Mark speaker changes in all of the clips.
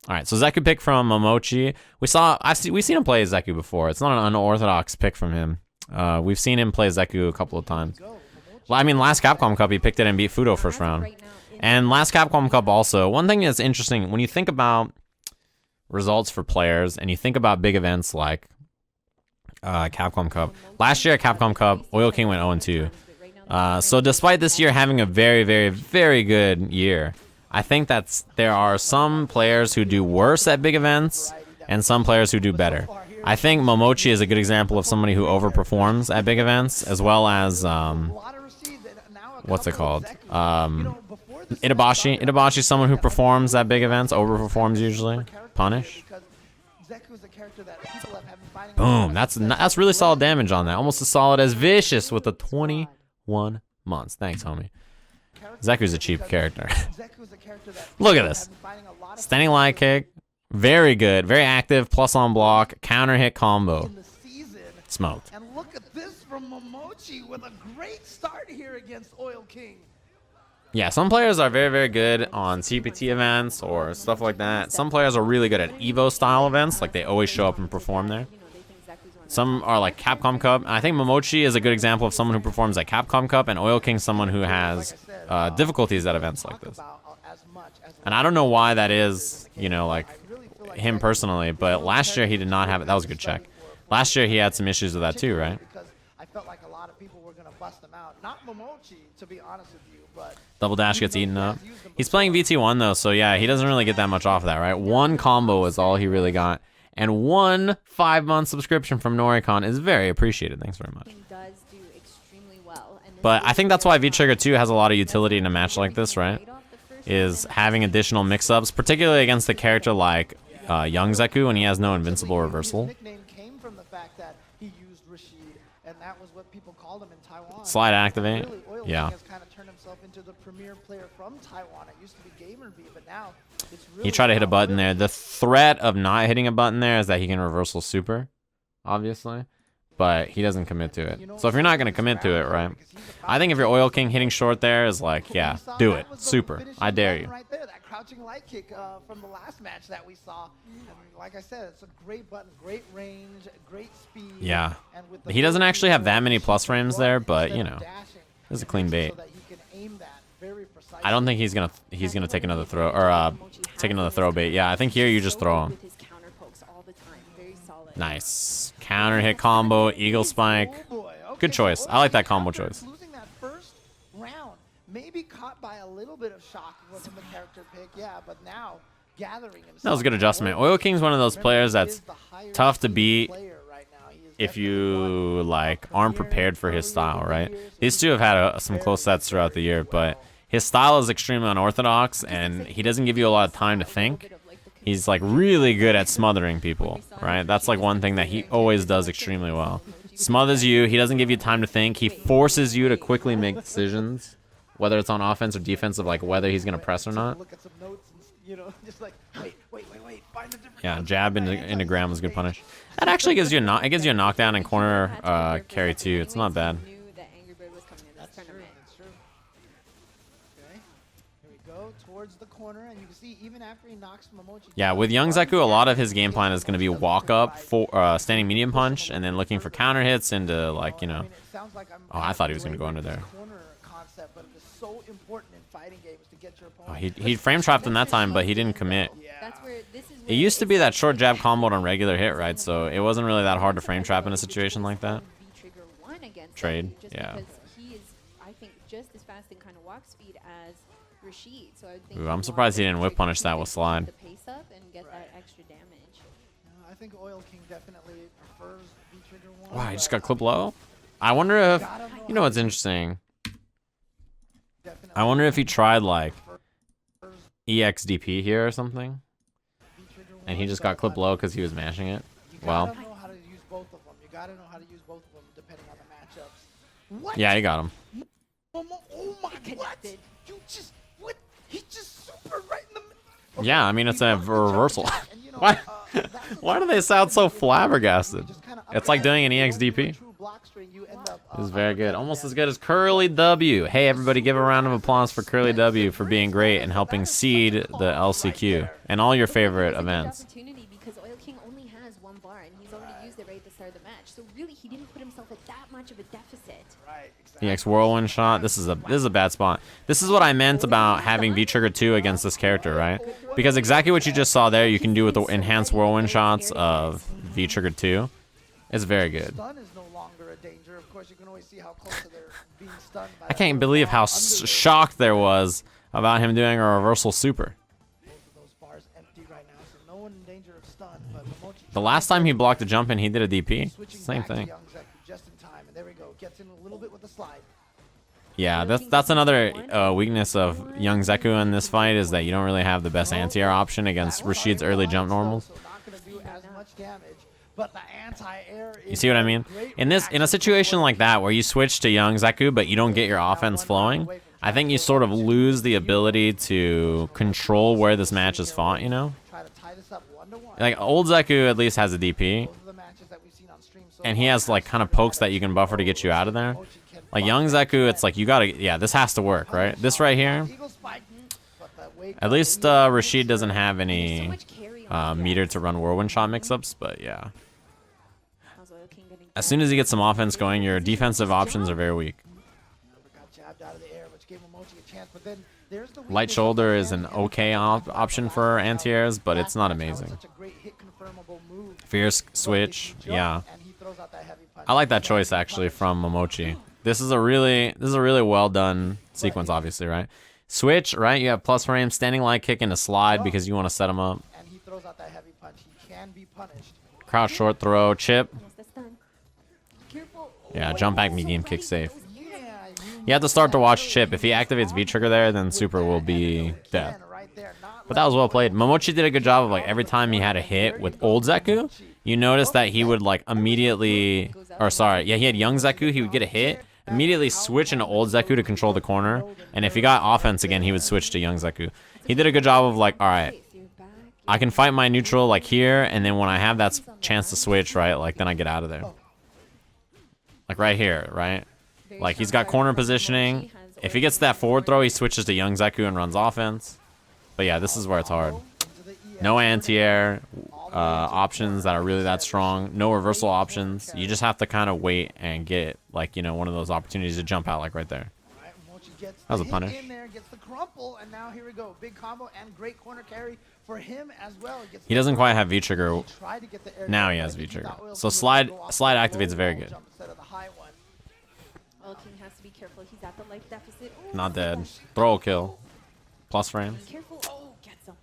Speaker 1: All right, so Zeku pick from Momochi. We've seen him play Zeku before. It's not an unorthodox pick from him. We've seen him play Zeku a couple of times. Well, I mean, last Capcom Cup, he picked it and beat Fudo first round. And last Capcom Cup also, one thing that's interesting, when you think about results for players and you think about big events like Capcom Cup, last year at Capcom Cup, Oil King went 0-2. So despite this year having a very, very, very good year, I think there are some players who do worse at big events and some players who do better. I think Momochi is a good example of somebody who overperforms at big events, as well as what's it called? Itabashi. Itabashi is someone who performs at big events, overperforms usually. Punish. Boom. That's really solid damage on that. Almost as solid as Vicious with the 21 months. Thanks, homie. Zeku's a cheap character. Look at this. Standing light kick. Very good. Very active. Plus on block. Counter hit combo. Smoked.
Speaker 2: And look at this from Momochi with a great start here against Oil King.
Speaker 1: Yeah, some players are very, very good on CPT events or stuff like that. Some players are really good at Evo style events, like they always show up and perform there. Some are like Capcom Cup. I think Momochi is a good example of someone who performs at Capcom Cup, and Oil King someone who has difficulties at events like this. And I don't know why that is, you know, like him personally, but last year he did not have it. That was a good check. Last year he had some issues with that too, right?
Speaker 2: Because I felt like a lot of people were going to bust him out. Not Momochi, to be honest with you, but
Speaker 1: Double dash gets eaten up. He's playing VT1 though, so yeah, he doesn't really get that much off of that, right? One combo is all he really got. And one 5-month subscription from Noricon is very appreciated. Thanks very much. But I think that's why V-Trigger 2 has a lot of utility in a match like this, right? Is having additional mix-ups, particularly against a character like Young Zeku when he has no invincible reversal. Slide activate. Yeah. He tried to hit a button there. The threat of not hitting a button there is that he can reversal super, obviously, but he doesn't commit to it. So if you're not going to commit to it, right, I think if you're Oil King, hitting short there is like, yeah, do it. Super. I dare you.
Speaker 2: Right there, that crouching light kick from the last match that we saw. And like I said, it's a great button, great range, great speed.
Speaker 1: Yeah. He doesn't actually have that many plus frames there, but, you know, it's a clean bait. I don't think he's gonna take another throw or take another throw bait. Yeah, I think here you just throw him. Nice counter hit combo, eagle spike. Good choice. I like that combo choice.
Speaker 2: Losing that first round, maybe caught by a little bit of shock from the character pick. Yeah, but now gathering himself.
Speaker 1: That was a good adjustment. Oil King's one of those players that's tough to beat if you like aren't prepared for his style, right? These two have had some close sets throughout the year, but his style is extremely unorthodox, and he doesn't give you a lot of time to think. He's like really good at smothering people, right? That's like one thing that he always does extremely well. Smothers you, he doesn't give you time to think. He forces you to quickly make decisions, whether it's on offense or defense, of like whether he's gonna press or not. Yeah, jab into Graham was a good punish. That actually gives you a knockdown and corner carry too. It's not bad. Yeah, with Young Zeku, a lot of his game plan is going to be walk up, for standing medium punch, and then looking for counter hits into, like, you know. Oh, I thought he was going to go under there. Oh, he frame trapped him that time, but he didn't commit. It used to be that short jab comboed on regular hit, right? So it wasn't really that hard to frame trap in a situation like that. Trade, yeah. Ooh, I'm surprised he didn't whip punish that with slide. Wow, he just got clip low? I wonder if, you know what's interesting? I wonder if he tried like EXDP here or something, and he just got clip low because he was mashing it. Well, yeah, he got him.
Speaker 2: Oh my, what? You just, what? He just super right in the middle.
Speaker 1: Yeah, I mean, it's a reversal. Why do they sound so flabbergasted? It's like doing an EXDP.
Speaker 2: block string, you end up.
Speaker 1: This is very good. Almost as good as Curly W. Hey, everybody, give a round of applause for Curly W for being great and helping seed the LCQ and all your favorite events.
Speaker 3: Opportunity because Oil King only has one bar and he's already used it right at the start of the match. So really, he didn't put himself at that much of a deficit.
Speaker 2: Right. Exactly.
Speaker 1: EX whirlwind shot. This is a bad spot. This is what I meant about having V trigger 2 against this character, right? Because exactly what you just saw there, you can do with the enhanced whirlwind shots of V trigger 2. It's very good.
Speaker 2: Stun is no longer a danger. Of course, you can always see how close to their being stunned by
Speaker 1: I can't believe how shocked there was about him doing a reversal super.
Speaker 2: Both of those bars empty right now, so no one in danger of stun. But Momochi
Speaker 1: The last time he blocked a jump and he did a DP,
Speaker 2: switching
Speaker 1: same
Speaker 2: back to
Speaker 1: thing.
Speaker 2: Young Zeku just in time, and there we go. Gets in a little bit with the slide.
Speaker 1: Yeah, that's another weakness of Young Zeku in this fight is that you don't really have the best anti-air option against Rashid's early jump normals.
Speaker 2: So not gonna do as much damage, but the anti-air is
Speaker 1: You see what I mean? In a situation like that where you switch to Young Zeku but you don't get your offense flowing, I think you sort of lose the ability to control where this match is fought, you know?
Speaker 2: Try to tie this up 1-to-1.
Speaker 1: Like old Zeku at least has a DP,
Speaker 2: Both of the matches that we've seen on stream so
Speaker 1: and he
Speaker 2: far,
Speaker 1: has like kind of pokes that you can buffer to get you out of there.
Speaker 2: Momochi can
Speaker 1: Like
Speaker 2: block
Speaker 1: Young
Speaker 2: that
Speaker 1: Zeku, it's like you gotta, yeah, this has to work, right? This right here,
Speaker 2: Eagle spike, but the wake
Speaker 1: at
Speaker 2: up
Speaker 1: least
Speaker 2: in the
Speaker 1: Rashid doesn't have
Speaker 3: So
Speaker 1: any
Speaker 3: much carry on
Speaker 1: meter to run whirlwind shot mix-ups, but yeah.
Speaker 3: How's Oil King getting
Speaker 1: As soon as you get some offense going, your defensive options are very weak.
Speaker 2: got jabbed out of the air, which gave Momochi a chance, but then there's the
Speaker 1: Light
Speaker 2: weakness
Speaker 1: shoulder
Speaker 2: of
Speaker 1: is an
Speaker 2: the
Speaker 1: okay option for anti-airs, but it's not
Speaker 2: That was
Speaker 1: amazing.
Speaker 2: such a great hit confirmable move.
Speaker 1: Fierce
Speaker 2: But if
Speaker 1: switch,
Speaker 2: you jump
Speaker 1: yeah.
Speaker 2: and he throws out that heavy punch,
Speaker 1: I like that
Speaker 2: he's
Speaker 1: choice
Speaker 2: gonna
Speaker 1: actually
Speaker 2: punish.
Speaker 1: from Momochi. This is a really well done sequence, obviously, right? Switch, right? You have plus frame, standing light kick, and a slide because you want to set him up.
Speaker 2: And he throws out that heavy punch. He can be punished.
Speaker 1: Crouch short throw, chip.
Speaker 3: Almost the stun. Careful.
Speaker 1: Yeah, jump back medium kick safe.
Speaker 2: Yeah,
Speaker 1: You have to start to watch chip. If he activates V trigger there, then super will be dead.
Speaker 2: right there, not
Speaker 1: But that was well played. Momochi did a good job of like every time he had a hit with old Zeku, you notice that he would like immediately, or sorry, yeah, he had young Zeku, he would get a hit, immediately switch into old Zeku to control the corner, and if he got offense again, he would switch to young Zeku. He did a good job of like, all right, I can fight my neutral like here, and then when I have that chance to switch, right, like then I get out of there. Like right here, right? Like he's got corner positioning. If he gets that forward throw, he switches to young Zeku and runs offense. But yeah, this is where it's hard. No anti-air options that are really that strong. No reversal options. You just have to kind of wait and get like, you know, one of those opportunities to jump out like right there.
Speaker 2: Right, Momochi gets
Speaker 1: That was a
Speaker 2: the hit
Speaker 1: punish.
Speaker 2: in there, gets the crumple, and now here we go. Big combo and great corner carry for him as well. Gets
Speaker 1: He doesn't quite have V-trigger.
Speaker 2: tried to get the air
Speaker 1: Now
Speaker 2: grab,
Speaker 1: he
Speaker 2: but
Speaker 1: has
Speaker 2: I think he
Speaker 1: V-trigger.
Speaker 2: thought Oil
Speaker 1: So
Speaker 2: King would
Speaker 1: slide
Speaker 2: go off
Speaker 1: slide
Speaker 2: the
Speaker 1: activates
Speaker 2: low
Speaker 1: very
Speaker 2: wall
Speaker 1: good.
Speaker 2: jump instead of the high one.
Speaker 3: Oil King has to be careful. He's at the life deficit. Ooh,
Speaker 1: Not dead. Throw a kill. Plus frames.
Speaker 3: Careful. Oh, gets him.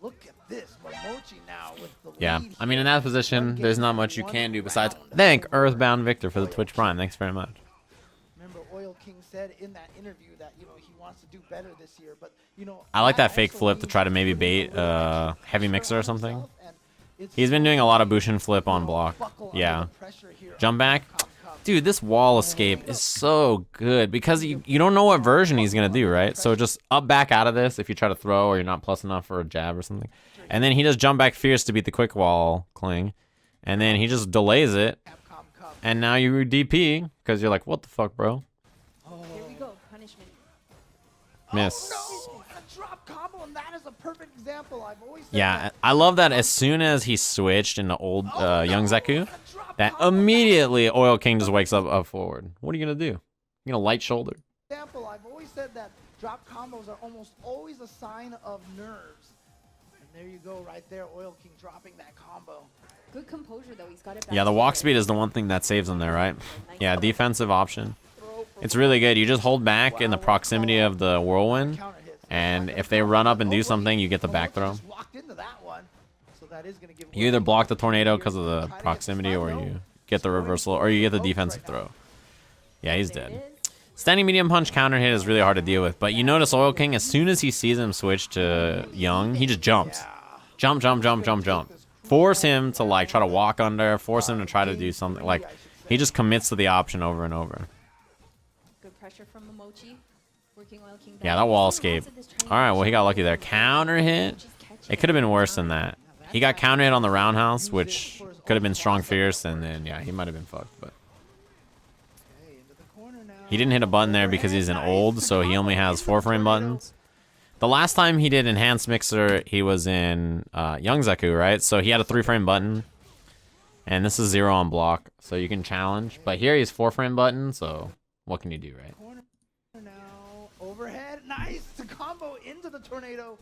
Speaker 2: Look at this, Momochi now with the
Speaker 1: Yeah,
Speaker 2: lead
Speaker 1: I mean, in
Speaker 2: here.
Speaker 1: that position,
Speaker 2: One
Speaker 1: there's
Speaker 2: game,
Speaker 1: not much you
Speaker 2: one
Speaker 1: can do besides
Speaker 2: round.
Speaker 1: thank Earthbound Victor for the Twitch Prime. Thanks very much.
Speaker 2: Remember, Oil King said in that interview that he wants to do better this year, but
Speaker 1: I like that fake
Speaker 2: also
Speaker 1: flip to
Speaker 2: means
Speaker 1: try to maybe
Speaker 2: putting
Speaker 1: bait
Speaker 2: a little extra
Speaker 1: heavy mixer or
Speaker 2: on
Speaker 1: something.
Speaker 2: himself, and it's
Speaker 1: He's been doing a lot of Bushin flip on block.
Speaker 2: buckle under
Speaker 1: Yeah.
Speaker 2: the pressure here
Speaker 1: Jump
Speaker 2: of
Speaker 1: back.
Speaker 2: Capcom.
Speaker 1: Dude, this wall escape is so good because you don't know what version he's going to do, right? So just up back out of this if you try to throw or you're not plus enough for a jab or something. And then he does jump back fierce to beat the quick wall cling. And then he just delays it.
Speaker 2: Capcom Cup.
Speaker 1: And now you DP because you're like, what the fuck, bro?
Speaker 3: Here we go. Punishment.
Speaker 1: Miss.
Speaker 2: Oh, no, a drop combo, and that is a perfect example. I've always said
Speaker 1: Yeah,
Speaker 2: that.
Speaker 1: I love that as soon as he switched into old young Zeku,
Speaker 2: A drop
Speaker 1: that
Speaker 2: combo,
Speaker 1: immediately Oil King just wakes up forward. What are you going to do? You going to light shoulder?
Speaker 2: example. I've always said that drop combos are almost always a sign of nerves. And there you go, right there, Oil King dropping that combo.
Speaker 3: Good composure though. He's got it back.
Speaker 1: Yeah, the walk speed is the one thing that saves him there, right? Yeah, defensive option. It's really good. You just hold back in the proximity of the whirlwind,
Speaker 2: Counter hits.
Speaker 1: and if they run up and do something, you get the back throw.
Speaker 2: Just walked into that one, so that is gonna give
Speaker 1: You either block the tornado because of the proximity, or you get the reversal, or you get the defensive throw. Yeah, he's dead. Standing medium punch counter hit is really hard to deal with, but you notice Oil King, as soon as he sees him switch to Young, he just jumps. Jump, jump, jump, jump, jump. Force him to like try to walk under, force him to try to do something. Like, he just commits to the option over and over.
Speaker 3: Good pressure from Momochi. Working Oil King.
Speaker 1: Yeah, that wall escape. All right, well, he got lucky there. Counter hit. It could have been worse than that. He got counter hit on the roundhouse, which could have been strong fierce, and then, yeah, he might have been fucked, but He didn't hit a button there because he's an old, so he only has 4-frame buttons. The last time he did Enhanced Mixer, he was in Young Zeku, right? So he had a 3-frame button. And this is 0 on block, so you can challenge. But here he's 4-frame button, so what can you do, right?
Speaker 2: Corner now, overhead, nice, the combo into the tornado.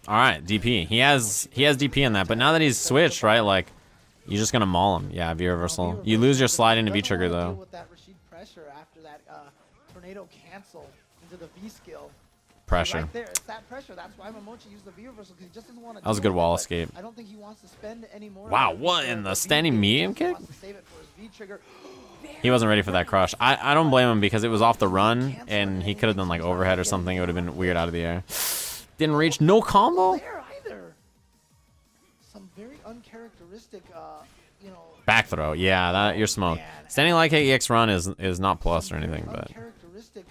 Speaker 1: All right, DP. He has DP in that, but now that he's switched, right, like, you're just gonna maul him. Yeah, V reversal. You lose your slide into V trigger though.
Speaker 2: With that Rashid pressure after that tornado cancel into the V skill.
Speaker 1: Pressure.
Speaker 2: Right there, it's that pressure. That's why Momochi used the V reversal because he just doesn't want to.
Speaker 1: That was a good wall escape.
Speaker 2: I don't think he wants to spend any more.
Speaker 1: Wow, what in the standing medium kick?
Speaker 2: He wants to save it for his V trigger.
Speaker 1: He wasn't ready for that crush. I don't blame him because it was off the run and he could have done like overhead or something. It would have been weird out of the air. Didn't reach. No combo.
Speaker 2: There either. Some very uncharacteristic, you know.
Speaker 1: Back throw. Yeah, that you're smoked. Standing like EX run is not plus or anything, but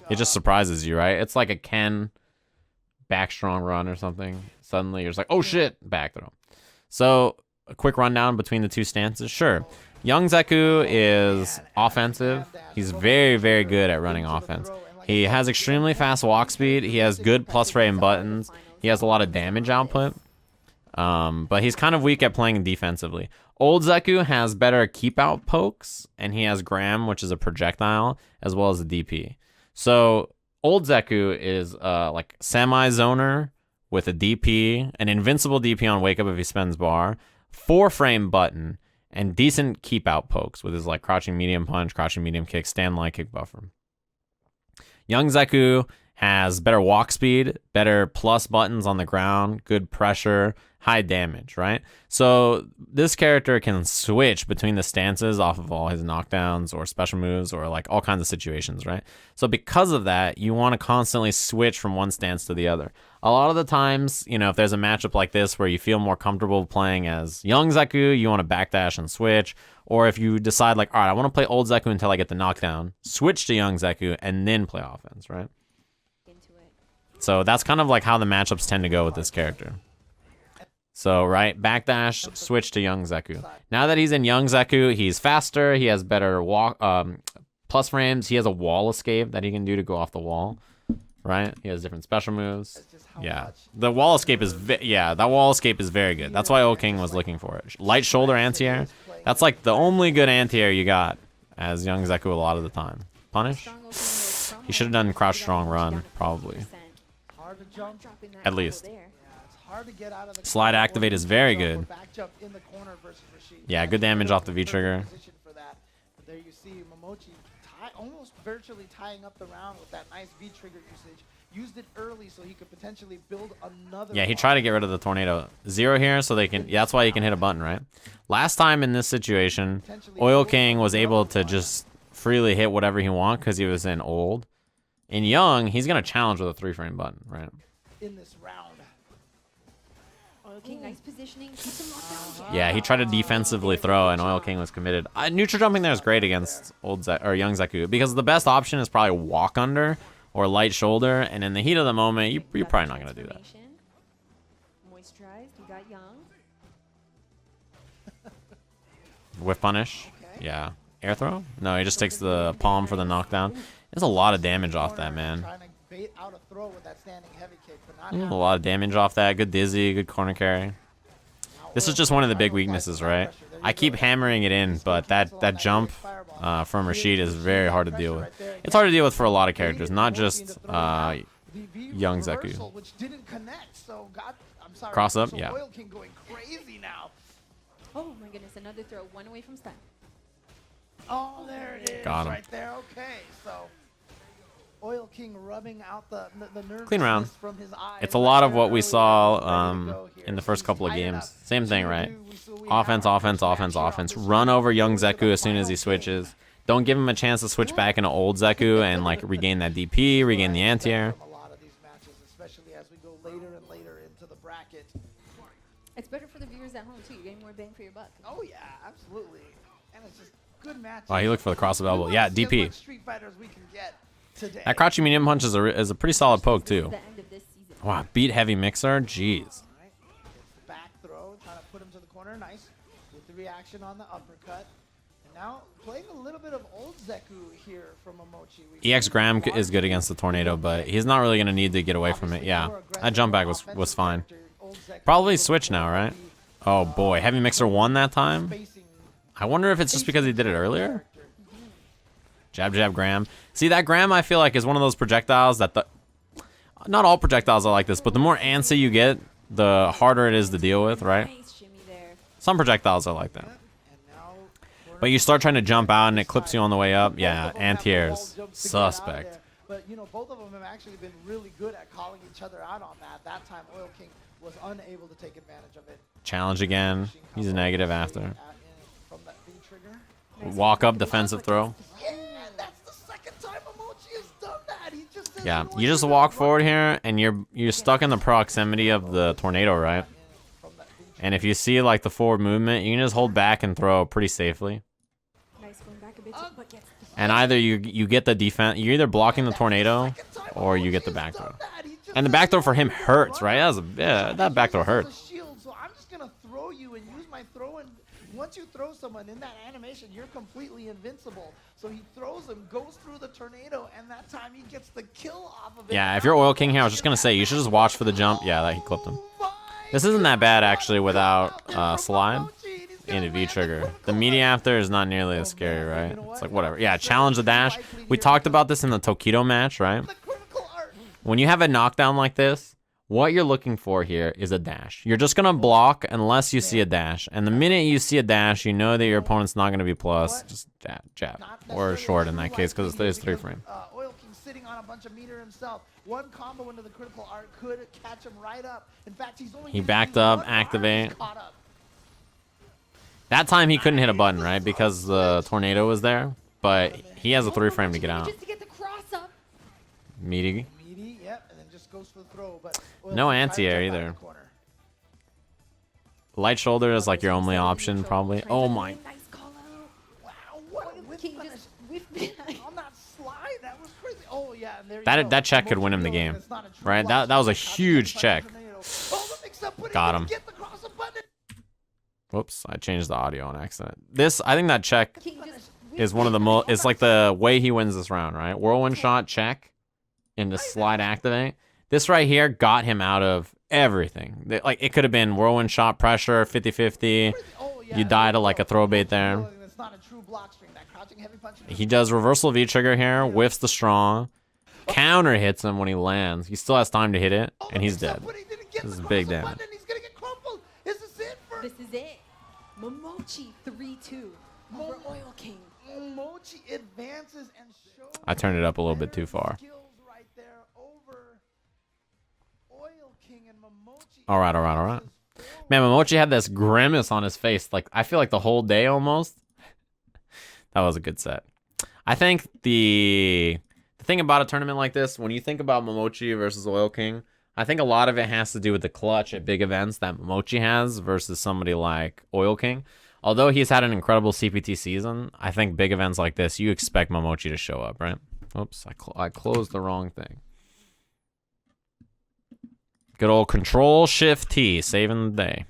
Speaker 1: it just surprises you, right? It's like a Ken back strong run or something. Suddenly you're just like, oh shit, back throw. So a quick rundown between the two stances. Sure, Young Zeku is offensive. He's very, very good at running offense. He has extremely fast walk speed. He has good plus frame buttons. He has a lot of damage output. But he's kind of weak at playing defensively. Old Zeku has better keep out pokes, and he has Gram, which is a projectile, as well as a DP. So Old Zeku is like semi-zoner with a DP, an invincible DP on wake up if he spends bar, 4-frame button, and decent keep out pokes with his like crouching medium punch, crouching medium kick, stand light kick buffer. Young Zeku has better walk speed, better plus buttons on the ground, good pressure, high damage, right? So this character can switch between the stances off of all his knockdowns or special moves or like all kinds of situations, right? So because of that, you want to constantly switch from one stance to the other. A lot of the times, you know, if there's a matchup like this where you feel more comfortable playing as Young Zeku, you want to backdash and switch. Or if you decide like, all right, I want to play Old Zeku until I get the knockdown, switch to Young Zeku and then play offense, right? So that's kind of like how the matchups tend to go with this character. So, right, backdash, switch to Young Zeku. Now that he's in Young Zeku, he's faster, he has better walk, plus frames, he has a wall escape that he can do to go off the wall, right? He has different special moves. Yeah, the wall escape is, that wall escape is very good. That's why O King was looking for it. Light shoulder anti-air, that's like the only good anti-air you got as Young Zeku a lot of the time. Punish? He should have done crouch strong run, probably. At least. Slide activate is very good. Yeah, good damage off the V trigger.
Speaker 2: There you see Momochi almost virtually tying up the round with that nice V trigger usage. Used it early so he could potentially build another.
Speaker 1: Yeah, he tried to get rid of the tornado. 0 here so they can. Yeah, that's why he can hit a button, right? Last time in this situation, Oil King was able to just freely hit whatever he wants because he was in old. In Young, he's gonna challenge with a 3-frame button, right?
Speaker 2: In this round.
Speaker 3: Oil King, nice positioning. Keep him locked down.
Speaker 1: Yeah, he tried to defensively throw, and Oil King was committed. Neutral jumping there is great against Young Zeku because the best option is probably walk under or light shoulder, and in the heat of the moment, you're probably not gonna do that.
Speaker 3: Moisturized, you got Young.
Speaker 1: Whiff punish. Yeah. Air throw? No, he just takes the palm for the knockdown. There's a lot of damage off that, man. A lot of damage off that. Good dizzy, good corner carry. This is just one of the big weaknesses, right? I keep hammering it in, but that jump from Rashid is very hard to deal with. It's hard to deal with for a lot of characters, not just Young Zeku. Cross up? Yeah.
Speaker 3: Oh my goodness, another throw. One away from stun.
Speaker 2: Oh, there it is.
Speaker 1: Got him.
Speaker 2: Right there. Okay, so Oil King rubbing out the nervousness
Speaker 1: clean round.
Speaker 2: From his eyes.
Speaker 1: It's a lot of what we saw in the first couple of games. Same thing, right? Offense, offense, offense, offense. Run over Young Zeku as soon as he switches. Don't give him a chance to switch back into Old Zeku and like regain that DP, regain the anti-air.
Speaker 2: A lot of these matches, especially as we go later and later into the bracket.
Speaker 3: It's better for the viewers at home too. You're getting more bang for your buck.
Speaker 2: Oh yeah, absolutely. And it's just good matches.
Speaker 1: Oh, he looked for the cross of elbow. Yeah, DP.
Speaker 2: Street Fighters we can get today.
Speaker 1: That crouching medium punch is a pretty solid poke
Speaker 3: This is
Speaker 1: too.
Speaker 3: the end of this season.
Speaker 1: Wow, beat heavy mixer. Jeez.
Speaker 2: All right. Gets the back throw, trying to put him to the corner. Nice with the reaction on the uppercut. And now playing a little little bit of old Zeku here from Momochi. We've
Speaker 1: EX
Speaker 2: seen
Speaker 1: Graham
Speaker 2: Mark
Speaker 1: is good against the tornado, but he's not really gonna need to get away from it. Yeah, that jump back was fine. Probably switch now, right? Oh boy, heavy mixer won that time. I wonder if it's just because he did it earlier. Jab, jab, Graham. See, that Graham I feel like is one of those projectiles that not all projectiles are like this, but the more antsy you get, the harder it is to deal with, right?
Speaker 3: Nice shimmy there.
Speaker 1: Some projectiles are like that. But you start trying to jump out and it clips you on the way up. Yeah, anti-airs. Suspect.
Speaker 2: But, you know, both of them have actually been really good at calling each other out on that. That time, Oil King was unable to take advantage of it.
Speaker 1: Challenge again. He's a negative after.
Speaker 2: From that V trigger.
Speaker 1: Walk up, defensive throw.
Speaker 2: Yeah, that's the second time Momochi has done that. He just says,
Speaker 1: Yeah,
Speaker 2: know what,
Speaker 1: you just
Speaker 2: you're
Speaker 1: walk
Speaker 2: gonna
Speaker 1: forward
Speaker 2: run
Speaker 1: here and you're stuck in the proximity of the tornado, right?
Speaker 2: from that V trigger.
Speaker 1: And if you see like the forward movement, you can just hold back and throw pretty safely.
Speaker 3: Nice going back a bit, but gets the
Speaker 1: And either you get the defense, you're either blocking the tornado or you get the back throw. And the back throw for him hurts, right? That back throw hurts.
Speaker 2: So I'm just gonna throw you and use my throw, and once you throw someone in that animation, you're completely invincible. So he throws him, goes through the tornado, and that time he gets the kill off of it.
Speaker 1: Yeah, if you're Oil King here, I was just gonna say you should just watch for the jump. Yeah, that he clipped him. This isn't that bad actually without slide and a V trigger. The media after is not nearly as scary, right? It's like whatever. Yeah, challenge the dash. We talked about this in the Tokido match, right?
Speaker 2: The critical art.
Speaker 1: When you have a knockdown like this, what you're looking for here is a dash. You're just gonna block unless you see a dash. And the minute you see a dash, you know that your opponent's not gonna be plus. Just jab. Or short in that case, because it's 3 frame.
Speaker 2: Oil King sitting on a bunch of meter himself. One combo into the critical art could catch him right up. In fact, he's only
Speaker 1: He
Speaker 2: using
Speaker 1: backed
Speaker 2: one
Speaker 1: up,
Speaker 2: arm,
Speaker 1: activate.
Speaker 2: he's caught up.
Speaker 1: That time he couldn't hit a button, right? Because the tornado was there. But he has a 3 frame to get out.
Speaker 3: Just to get the cross up.
Speaker 1: Meaty.
Speaker 2: Meaty, yep, and then just goes for the throw. But Oil
Speaker 1: No
Speaker 2: King
Speaker 1: anti-air
Speaker 2: tries to jump out
Speaker 1: either.
Speaker 2: of the corner.
Speaker 1: Light shoulder is like your only option, probably. Oh my.
Speaker 3: Nice call out.
Speaker 2: Wow, what a whip
Speaker 3: King
Speaker 2: punish
Speaker 3: just whiffed it.
Speaker 2: on that slide. That was crazy. Oh yeah, and there you
Speaker 1: That
Speaker 2: go.
Speaker 1: that check could win him the
Speaker 2: Momochi
Speaker 1: game,
Speaker 2: it's not a true
Speaker 1: right?
Speaker 2: block.
Speaker 1: That was a
Speaker 2: How to
Speaker 1: huge
Speaker 2: get
Speaker 1: check.
Speaker 2: the tornado. Oh, the mix-up, but he
Speaker 1: Got
Speaker 2: didn't
Speaker 1: him.
Speaker 2: Get the cross up button.
Speaker 1: Whoops, I changed the audio on accident. I think that check
Speaker 3: King just
Speaker 1: is one of the most. It's like the way he wins this round, right? Whirlwind shot, check, into slide activate. This right here got him out of everything. Like it could have been whirlwind shot pressure, 50-50.
Speaker 2: Oh, yeah,
Speaker 1: You die to like a throw bait there.
Speaker 2: It's not a true block string. That crouching heavy punch.
Speaker 1: He does reversal V trigger here, whiffs the strong, counter hits him when he lands. He still has time to hit it, and he's dead. This is big damage.
Speaker 2: He's gonna get crumpled. Is this it for
Speaker 3: This is it. Momochi 3-2 over Oil King.
Speaker 2: Momochi advances and shows
Speaker 1: I turned it up a little bit too far.
Speaker 2: skills right there over Oil King and Momochi.
Speaker 1: All right. Man, Momochi had this grimace on his face. Like I feel like the whole day almost. That was a good set. I think the thing about a tournament like this, when you think about Momochi versus Oil King, I think a lot of it has to do with the clutch at big events that Momochi has versus somebody like Oil King. Although he's had an incredible CPT season, I think big events like this, you expect Momochi to show up, right? Oops, I closed the wrong thing. Good old Control Shift T, saving the day.